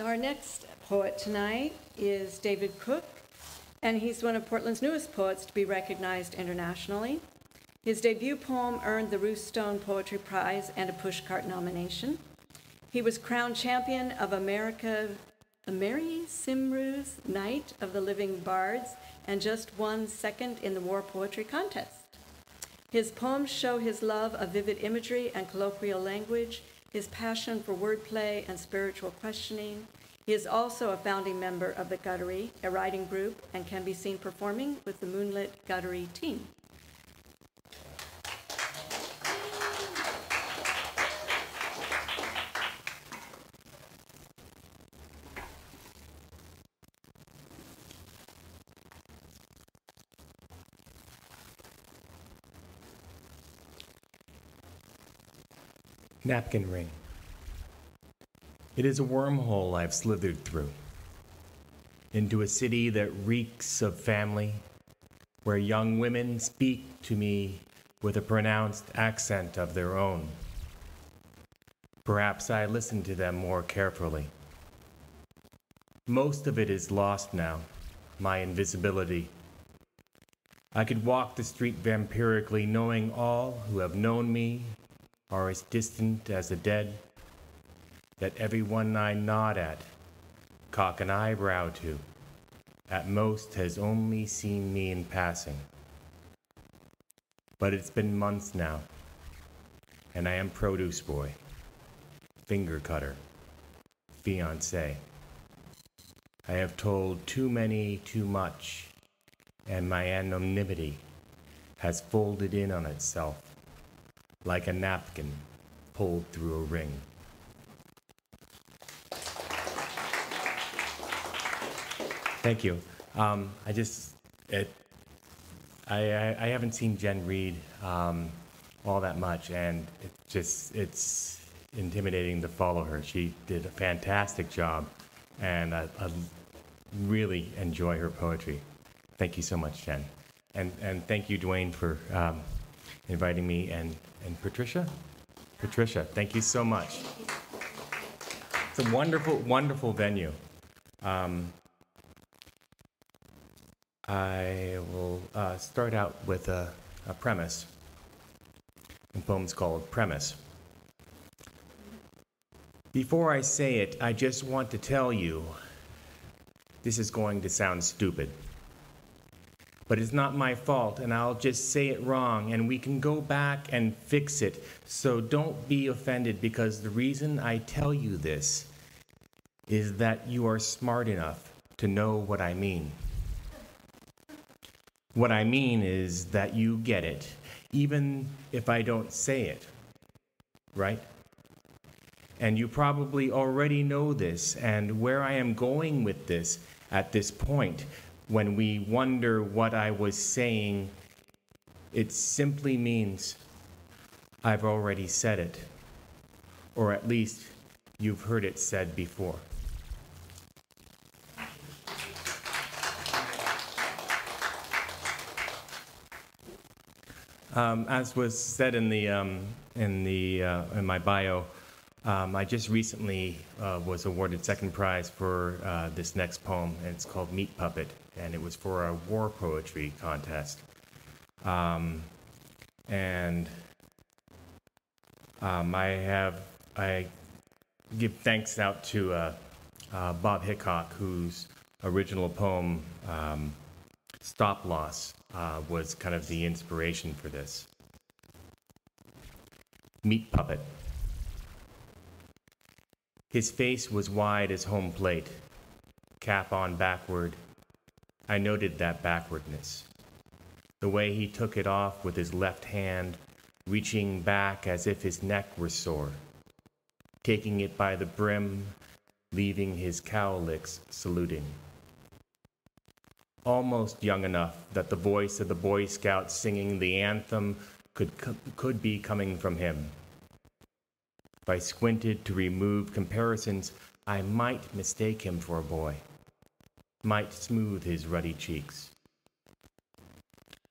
So our next poet tonight is David Cooke, and he's one of Portland's newest poets to be recognized internationally. His debut poem earned the Roostone Poetry Prize and a Pushcart nomination. He was crowned champion of Mary Simru's Night of the Living Bards and just won second in the War Poetry Contest. His poems show his love of vivid imagery and colloquial language, his passion for wordplay and spiritual questioning. He is also a founding member of the Guttery, a writing group, and can be seen performing with the Moonlit Guttery team. Napkin ring. It is a wormhole I've slithered through into a city that reeks of family, where young women speak to me with a pronounced accent of their own. Perhaps I listen to them more carefully. Most of it is lost now, my invisibility. I could walk the street vampirically, knowing all who have known me are as distant as the dead, that everyone I nod at, cock an eyebrow to, at most has only seen me in passing. But it's been months now, and I am produce boy, finger cutter, fiancé. I have told too many too much, and my anonymity has folded in on itself like a napkin pulled through a ring. Thank you. I haven't seen Jen read all that much, and it's intimidating to follow her. She did a fantastic job, and I really enjoy her poetry. Thank you so much, Jen. And thank you, Dwayne, for inviting me, and Patricia? Patricia, thank you so much. It's a wonderful, wonderful venue. I will start out with a premise. The poem's called Premise. Before I say it, I just want to tell you, this is going to sound stupid. But it's not my fault, and I'll just say it wrong, and we can go back and fix it. So don't be offended, because the reason I tell you this is that you are smart enough to know what I mean. What I mean is that you get it, even if I don't say it, right? And you probably already know this, and where I am going with this at this point, when we wonder what I was saying, it simply means I've already said it, or at least you've heard it said before. As was said in my bio, I just recently was awarded second prize for this next poem, and it's called Meat Puppet, and it was for a war poetry contest. I give thanks out to Bob Hickok, whose original poem, Stop Loss, was kind of the inspiration for this. Meat Puppet. His face was wide as home plate, cap on backward. I noted that backwardness. The way he took it off with his left hand, reaching back as if his neck were sore, taking it by the brim, leaving his cowlicks saluting. Almost young enough that the voice of the Boy Scout singing the anthem could be coming from him. If I squinted to remove comparisons, I might mistake him for a boy, might smooth his ruddy cheeks.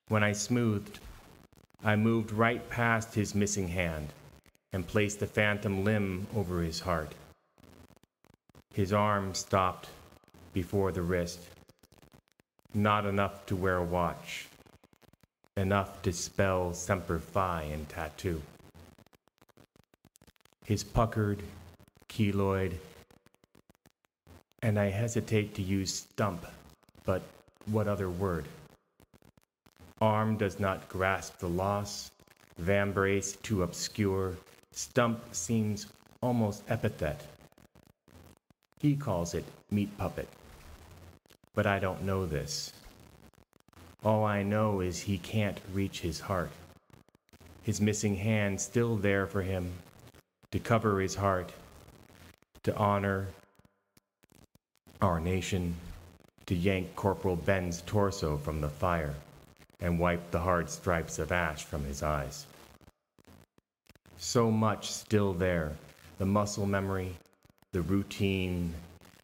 When I smoothed, I moved right past his missing hand and placed the phantom limb over his heart. His arm stopped before the wrist, not enough to wear a watch, enough to spell Semper Fi in tattoo. His puckered, keloid, and I hesitate to use stump, but what other word? Arm does not grasp the loss, vambrace too obscure, stump seems almost epithet. He calls it meat puppet, but I don't know this. All I know is he can't reach his heart. His missing hand still there for him, to cover his heart, to honor our nation, to yank Corporal Ben's torso from the fire and wipe the hard stripes of ash from his eyes. So much still there, the muscle memory, the routine,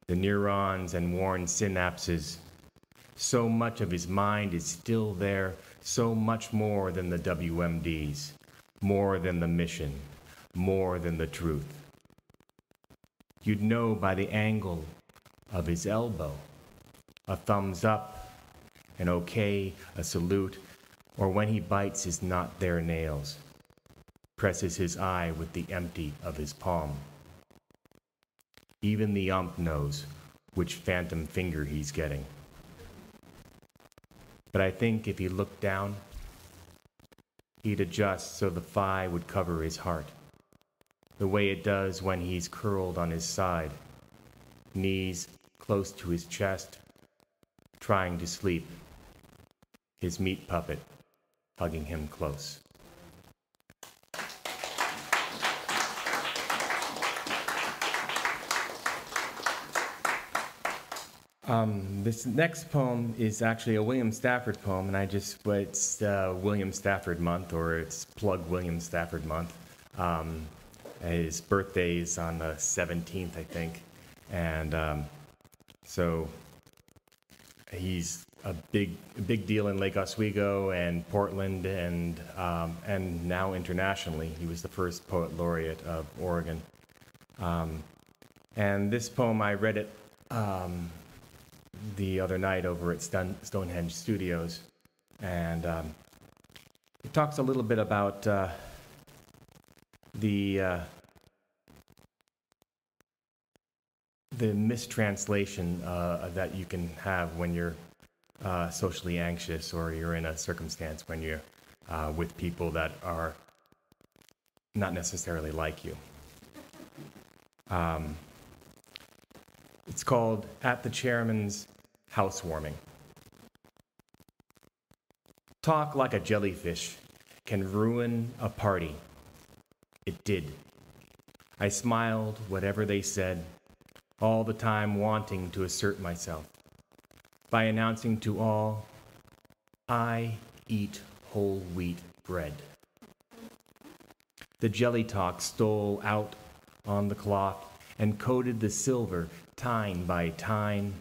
the neurons and worn synapses. So much of his mind is still there, so much more than the WMDs, more than the mission, more than the truth. You'd know by the angle of his elbow, a thumbs up, an okay, a salute, or when he bites his not there nails, presses his eye with the empty of his palm. Even the ump knows which phantom finger he's getting. But I think if he looked down, he'd adjust so the phi would cover his heart, the way it does when he's curled on his side, knees close to his chest, trying to sleep, his meat puppet hugging him close. This next poem is actually a William Stafford poem, and it's William Stafford month, or it's Plug William Stafford month. His birthday is on the 17th, I think, and so he's a big deal in Lake Oswego and Portland, and now internationally. He was the first poet laureate of Oregon. And this poem, I read it the other night over at Stonehenge Studios, and it talks a little bit about the mistranslation that you can have when you're socially anxious, or you're in a circumstance when you're with people that are not necessarily like you. It's called At the Chairman's Housewarming. Talk like a jellyfish can ruin a party. It did. I smiled whatever they said, all the time wanting to assert myself by announcing to all, I eat whole wheat bread. The jelly talk stole out on the cloth and coated the silver tine by tine,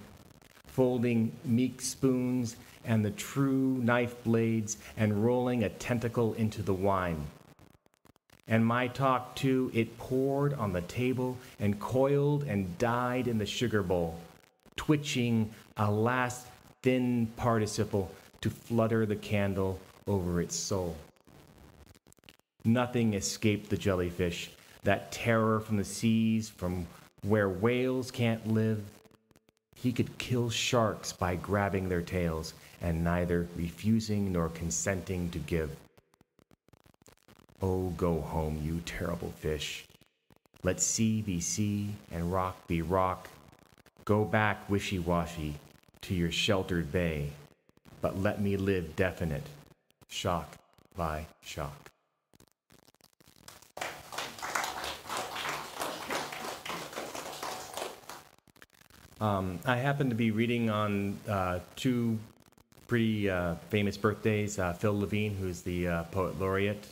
folding meek spoons and the true knife blades and rolling a tentacle into the wine. And my talk, too, it poured on the table and coiled and died in the sugar bowl, twitching a last thin participle to flutter the candle over its soul. Nothing escaped the jellyfish, that terror from the seas, from where whales can't live. He could kill sharks by grabbing their tails and neither refusing nor consenting to give. Oh, go home, you terrible fish. Let sea be sea and rock be rock. Go back wishy-washy to your sheltered bay, but let me live definite, shock by shock. I happen to be reading on two pretty famous birthdays, Phil Levine, who's the poet laureate,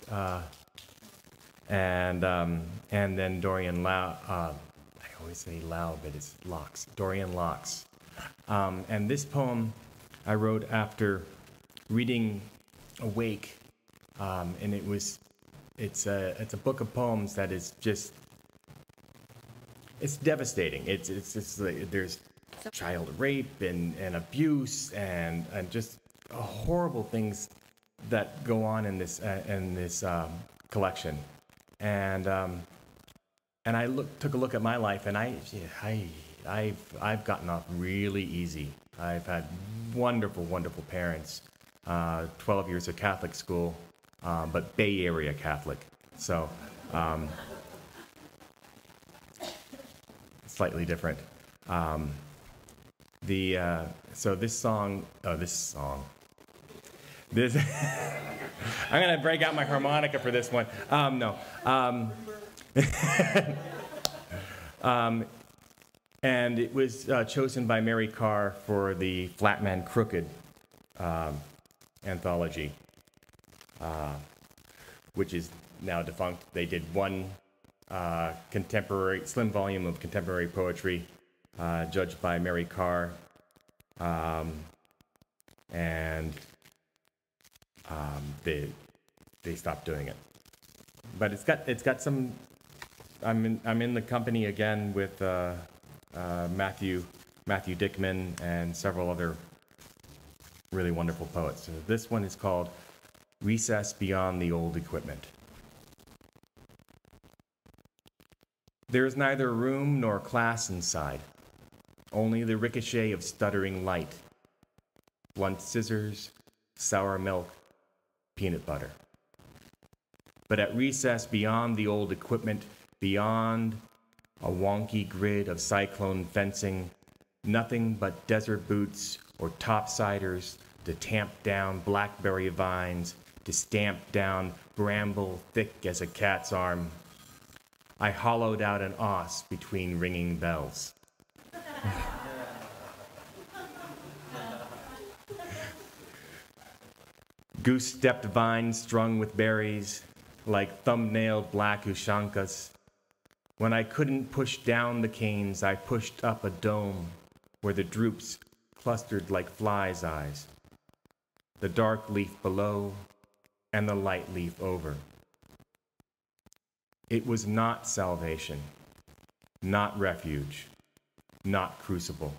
and then Dorian Lau. I always say Lau, but it's Locks. Dorian Locks. And this poem I wrote after reading Awake, and it's a book of poems that is just, it's devastating. It's like there's child rape and abuse and just horrible things that go on in this collection. And I took a look at my life, and I've gotten off really easy. I've had wonderful, wonderful parents. 12 years of Catholic school, but Bay Area Catholic. So slightly different. So this song. This I'm gonna break out my harmonica for this one. No. And it was chosen by Mary Carr for the Flatman Crooked anthology, which is now defunct. They did one contemporary, slim volume of contemporary poetry, judged by Mary Carr, and they stopped doing it. But it's got some. I'm in the company again with Matthew Dickman and several other really wonderful poets. So this one is called Recess Beyond the Old Equipment. There is neither room nor class inside, only the ricochet of stuttering light, blunt scissors, sour milk, peanut butter. But at recess beyond the old equipment, beyond a wonky grid of cyclone fencing, nothing but desert boots or topsiders to tamp down blackberry vines, to stamp down bramble thick as a cat's arm. I hollowed out an os between ringing bells. Goose-stepped vines strung with berries, like thumbnailed black ushankas. When I couldn't push down the canes, I pushed up a dome where the droops clustered like flies' eyes, the dark leaf below and the light leaf over. It was not salvation, not refuge, not crucible.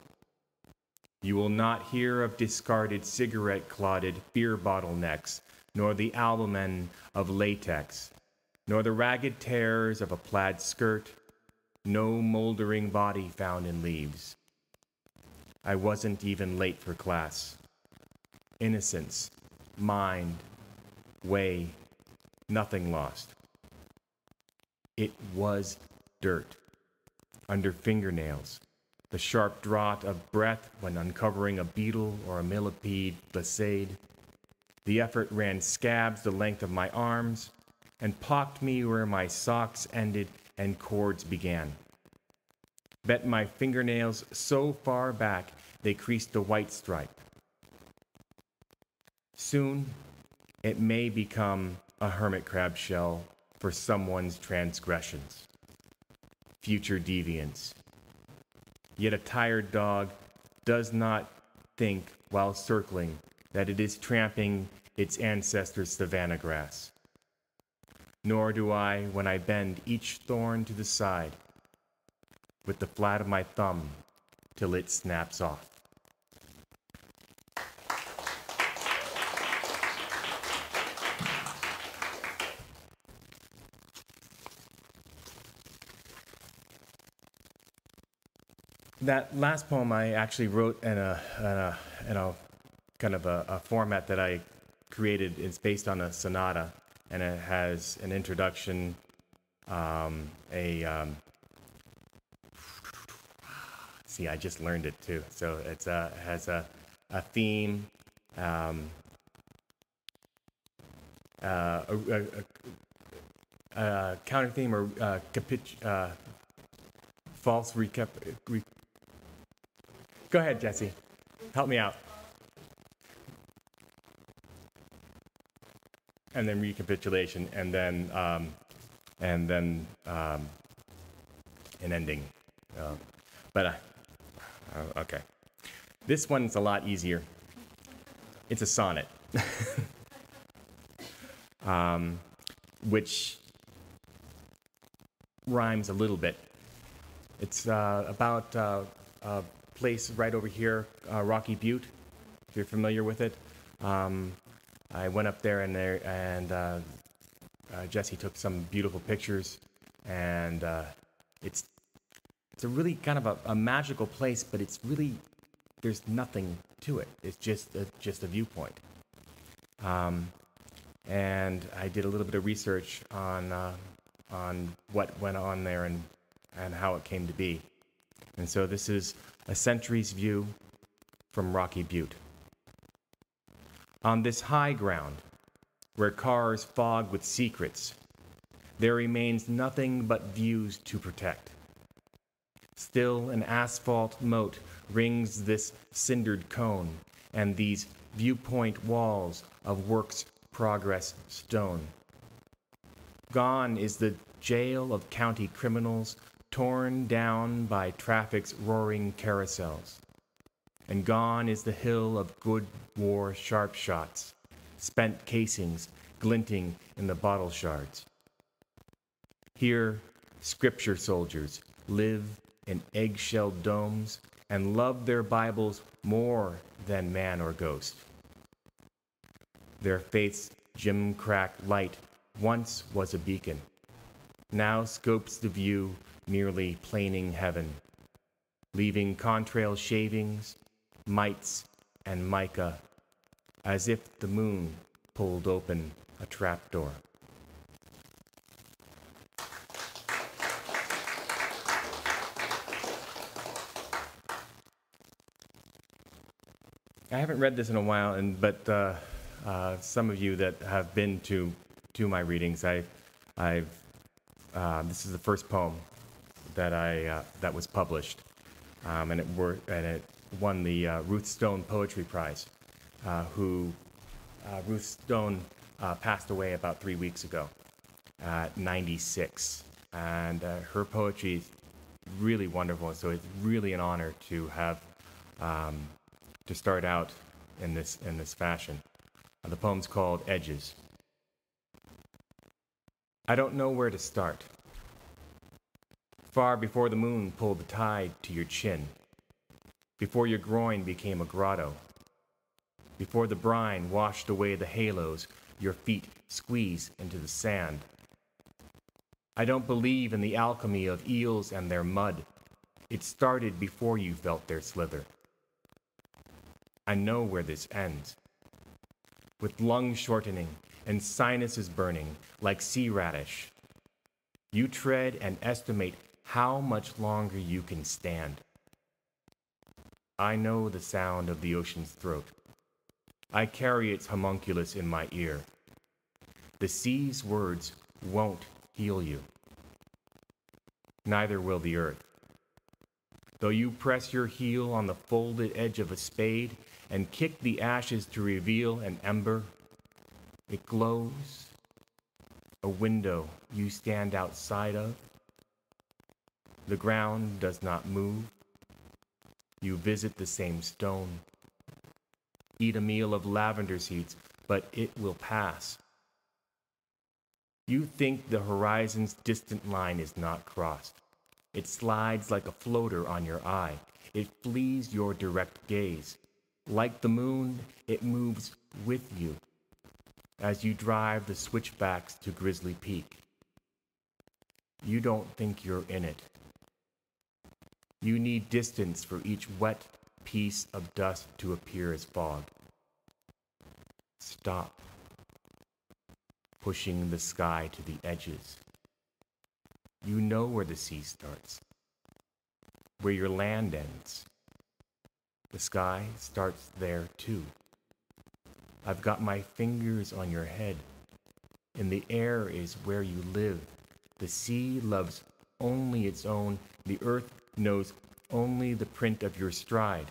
You will not hear of discarded cigarette-clotted beer bottlenecks, nor the albumen of latex, nor the ragged tears of a plaid skirt, no moldering body found in leaves. I wasn't even late for class. Innocence, mind, way, nothing lost. It was dirt, under fingernails, the sharp draught of breath when uncovering a beetle or a millipede glissade. The effort ran scabs the length of my arms and pocked me where my socks ended and cords began. Bent my fingernails so far back they creased the white stripe. Soon, it may become a hermit crab shell for someone's transgressions, future deviance. Yet a tired dog does not think while circling that it is tramping its ancestors' savanna grass. Nor do I when I bend each thorn to the side with the flat of my thumb till it snaps off. That last poem I actually wrote in a kind of a format that I created. It's based on a sonata, and it has an introduction, see, I just learned it too. So it has a theme, a counter theme, or false recap. Go ahead, Jesse. Help me out. And then recapitulation, and then an ending. Okay. This one's a lot easier. It's a sonnet, which rhymes a little bit. It's about a place right over here, Rocky Butte, if you're familiar with it. I went up there and Jesse took some beautiful pictures, and it's a really kind of a magical place, but it's really, there's nothing to it. It's just a viewpoint. And I did a little bit of research on what went on there and how it came to be. And so this is a century's view from Rocky Butte. On this high ground, where cars fog with secrets, there remains nothing but views to protect. Still an asphalt moat rings this cindered cone, and these viewpoint walls of works progress stone. Gone is the jail of county criminals, torn down by traffic's roaring carousels. And gone is the hill of good war sharp shots, spent casings glinting in the bottle shards. Here, scripture soldiers live in egg-shelled domes and love their Bibles more than man or ghost. Their faith's gimcrack light once was a beacon, now scopes the view merely planing heaven, leaving contrail shavings, mites, and mica, as if the moon pulled open a trapdoor. I haven't read this in a while, but some of you that have been to my readings, this is the first poem that was published, and it won the Ruth Stone Poetry Prize. Ruth Stone passed away about 3 weeks ago, at 96, and her poetry is really wonderful. So it's really an honor to have to start out in this fashion. The poem's called Edges. I don't know where to start. Far before the moon pulled the tide to your chin, before your groin became a grotto, before the brine washed away the halos your feet squeezed into the sand. I don't believe in the alchemy of eels and their mud. It started before you felt their slither. I know where this ends. With lungs shortening and sinuses burning like sea radish, you tread and estimate how much longer you can stand. I know the sound of the ocean's throat. I carry its homunculus in my ear. The sea's words won't heal you. Neither will the earth. Though you press your heel on the folded edge of a spade and kick the ashes to reveal an ember, it glows, a window you stand outside of. The ground does not move. You visit the same stone. Eat a meal of lavender seeds, but it will pass. You think the horizon's distant line is not crossed. It slides like a floater on your eye. It flees your direct gaze. Like the moon, it moves with you as you drive the switchbacks to Grizzly Peak. You don't think you're in it. You need distance for each wet piece of dust to appear as fog. Stop pushing the sky to the edges. You know where the sea starts, where your land ends. The sky starts there too. I've got my fingers on your head, and the air is where you live. The sea loves only its own. The earth knows only the print of your stride.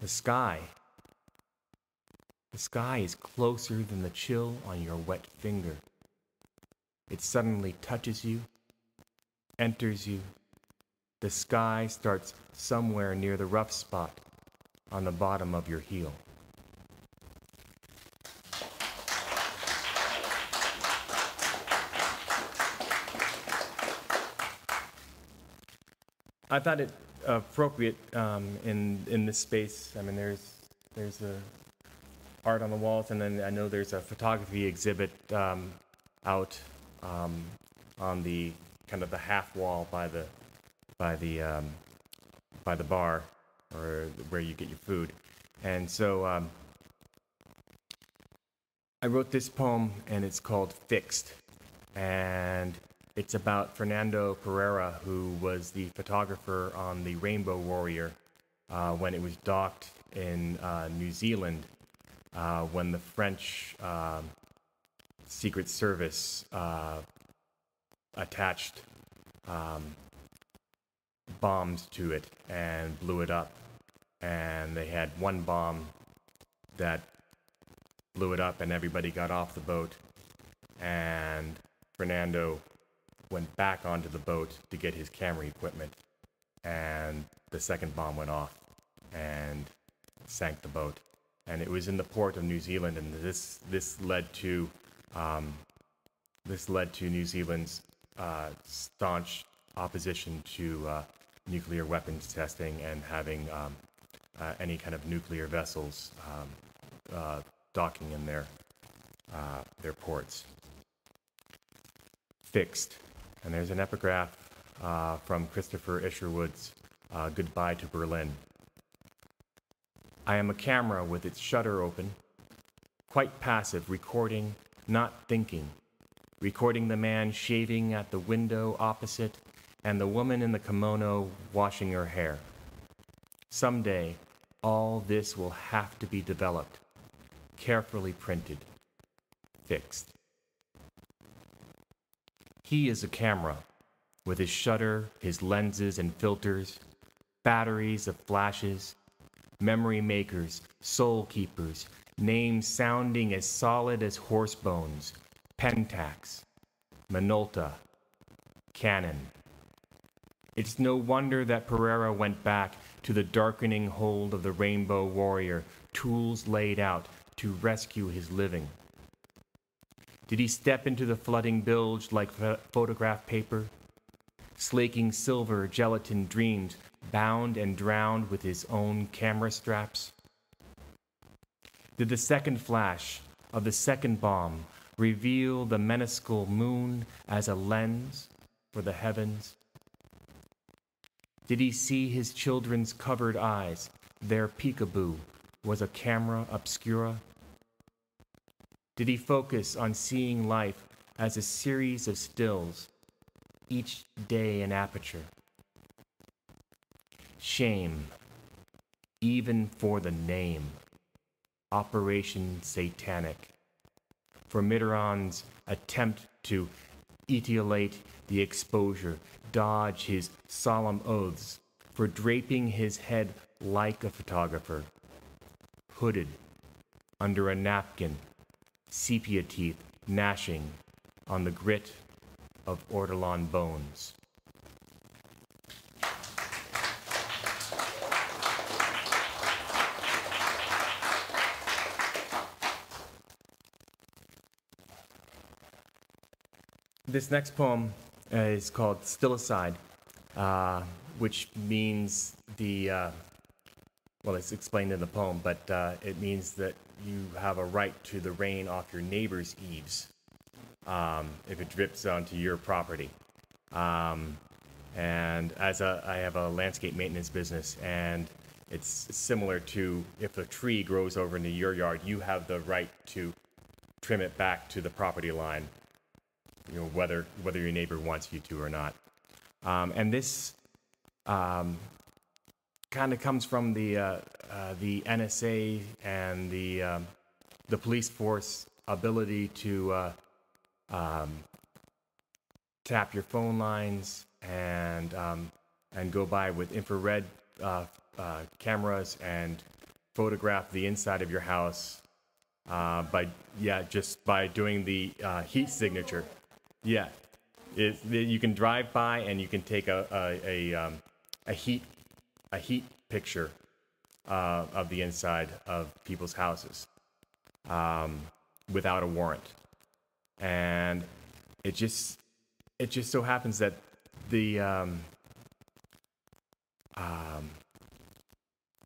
The sky is closer than the chill on your wet finger. It suddenly touches you, enters you. The sky starts somewhere near the rough spot on the bottom of your heel. I thought it appropriate in this space. I mean, there's a art on the walls, and then I know there's a photography exhibit out on the kind of the half wall by the bar, or where you get your food. And so I wrote this poem, and it's called Fixed. And it's about Fernando Pereira, who was the photographer on the Rainbow Warrior when it was docked in New Zealand, when the French Secret Service attached bombs to it and blew it up. And they had one bomb that blew it up, and everybody got off the boat. And Fernando went back onto the boat to get his camera equipment, and the second bomb went off and sank the boat. And it was in the port of New Zealand, and this led to New Zealand's staunch opposition to nuclear weapons testing and having any kind of nuclear vessels docking in their ports. Fixed. And there's an epigraph from Christopher Isherwood's Goodbye to Berlin. I am a camera with its shutter open, quite passive, recording, not thinking, recording the man shaving at the window opposite and the woman in the kimono washing her hair. Someday, all this will have to be developed, carefully printed, fixed. He is a camera, with his shutter, his lenses and filters, batteries of flashes, memory makers, soul keepers, names sounding as solid as horse bones, Pentax, Minolta, Canon. It's no wonder that Pereira went back to the darkening hold of the Rainbow Warrior, tools laid out to rescue his living. Did he step into the flooding bilge like photograph paper, slaking silver gelatin dreams, bound and drowned with his own camera straps? Did the second flash of the second bomb reveal the minuscule moon as a lens for the heavens? Did he see his children's covered eyes? Their peekaboo was a camera obscura? Did he focus on seeing life as a series of stills, each day an aperture? Shame, even for the name, Operation Satanic, for Mitterrand's attempt to etiolate the exposure, dodge his solemn oaths, for draping his head like a photographer, hooded under a napkin, sepia teeth gnashing on the grit of ortolan bones. This next poem is called Still Aside, which means well, it's explained in the poem, but it means that you have a right to the rain off your neighbor's eaves if it drips onto your property. And I have a landscape maintenance business, and it's similar to if a tree grows over into your yard, you have the right to trim it back to the property line, you know, whether your neighbor wants you to or not. And this kind of comes from the NSA and the police force ability to tap your phone lines and go by with infrared cameras and photograph the inside of your house just by doing the heat signature. Yeah, you can drive by and you can take a heat picture of the inside of people's houses without a warrant, and it just so happens that the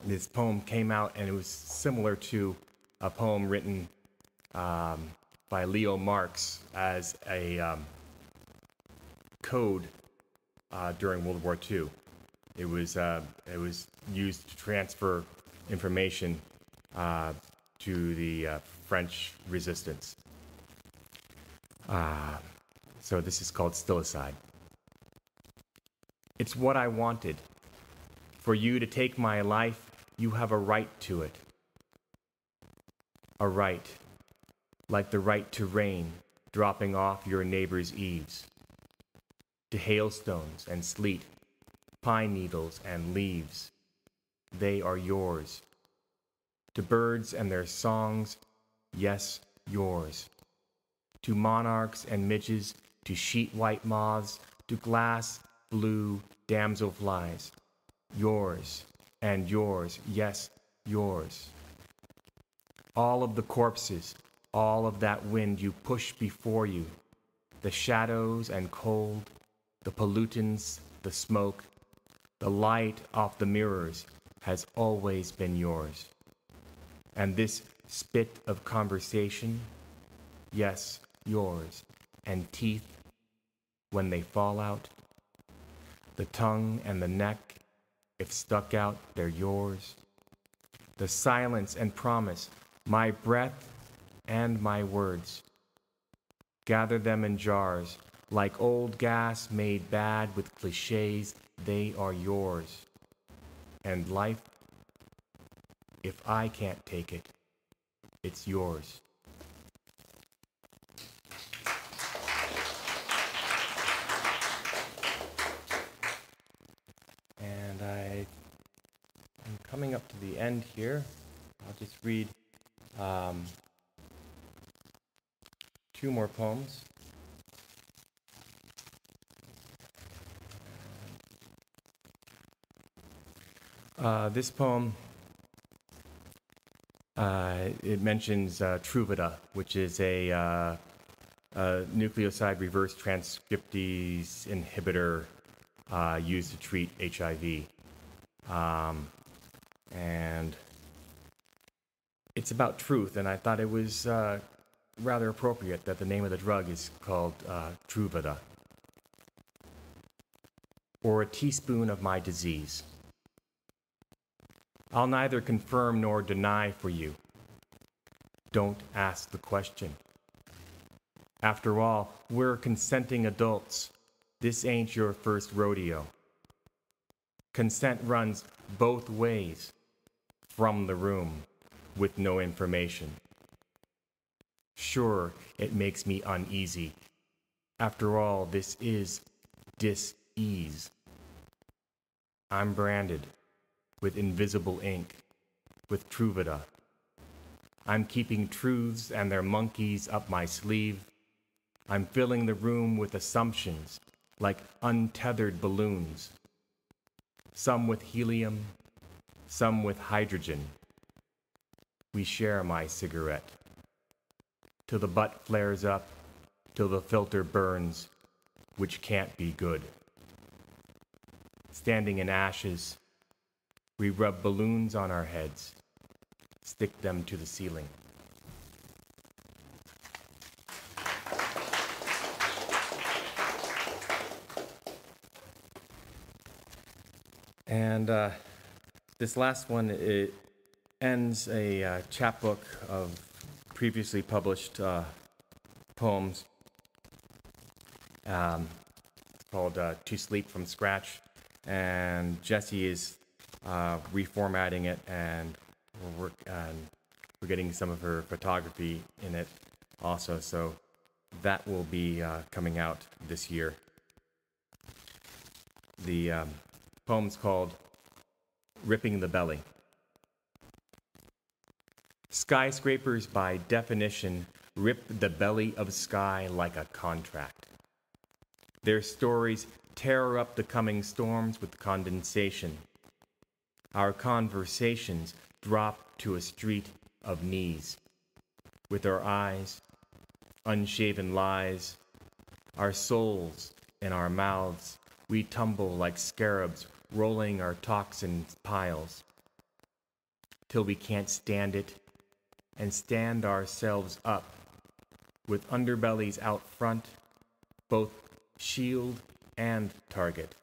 this poem came out, and it was similar to a poem written by Leo Marx as a code during World War II. It was used to transfer information to the French resistance. So this is called Stillicide. It's what I wanted. For you to take my life, you have a right to it. A right, like the right to rain dropping off your neighbor's eaves, to hailstones and sleet, pine needles and leaves. They are yours. To birds and their songs, yes, yours. To monarchs and midges, to sheet white moths, to glass blue damselflies, yours and yours, yes, yours. All of the corpses, all of that wind you push before you, the shadows and cold, the pollutants, the smoke, the light off the mirrors has always been yours. And this spit of conversation, yes, yours. And teeth, when they fall out, the tongue and the neck, if stuck out, they're yours. The silence and promise, my breath and my words. Gather them in jars, like old gas made bad with cliches, they are yours. And life, if I can't take it, it's yours. And I'm coming up to the end here. I'll just read 2 more poems. This poem, it mentions Truvada, which is a nucleoside reverse transcriptase inhibitor used to treat HIV. And it's about truth, and I thought it was rather appropriate that the name of the drug is called Truvada, or a teaspoon of my disease. I'll neither confirm nor deny for you. Don't ask the question. After all, we're consenting adults. This ain't your first rodeo. Consent runs both ways from the room with no information. Sure, it makes me uneasy. After all, this is dis-ease. I'm branded with invisible ink, with Truvada. I'm keeping truths and their monkeys up my sleeve. I'm filling the room with assumptions, like untethered balloons. Some with helium, some with hydrogen. We share my cigarette. Till the butt flares up, till the filter burns, which can't be good. Standing in ashes, we rub balloons on our heads, stick them to the ceiling. And this last one, it ends a chapbook of previously published poems called To Sleep from Scratch. And Jesse is reformatting it, and we're getting some of her photography in it also. So that will be coming out this year. The poem's called Ripping the Belly. Skyscrapers, by definition, rip the belly of sky like a contract. Their stories tear up the coming storms with condensation. Our conversations drop to a street of knees. With our eyes, unshaven lies, our souls in our mouths, we tumble like scarabs rolling our toxin piles, till we can't stand it, and stand ourselves up, with underbellies out front, both shield and target,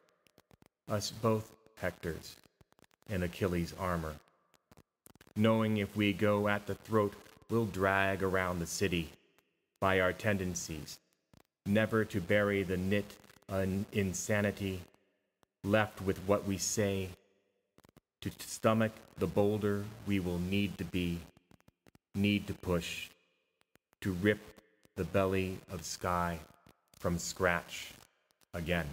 us both Hectors in Achilles' armor, knowing if we go at the throat, we'll drag around the city by our tendencies, never to bury the knit insanity, left with what we say, to stomach the boulder we will need to be, need to push, to rip the belly of sky from scratch again.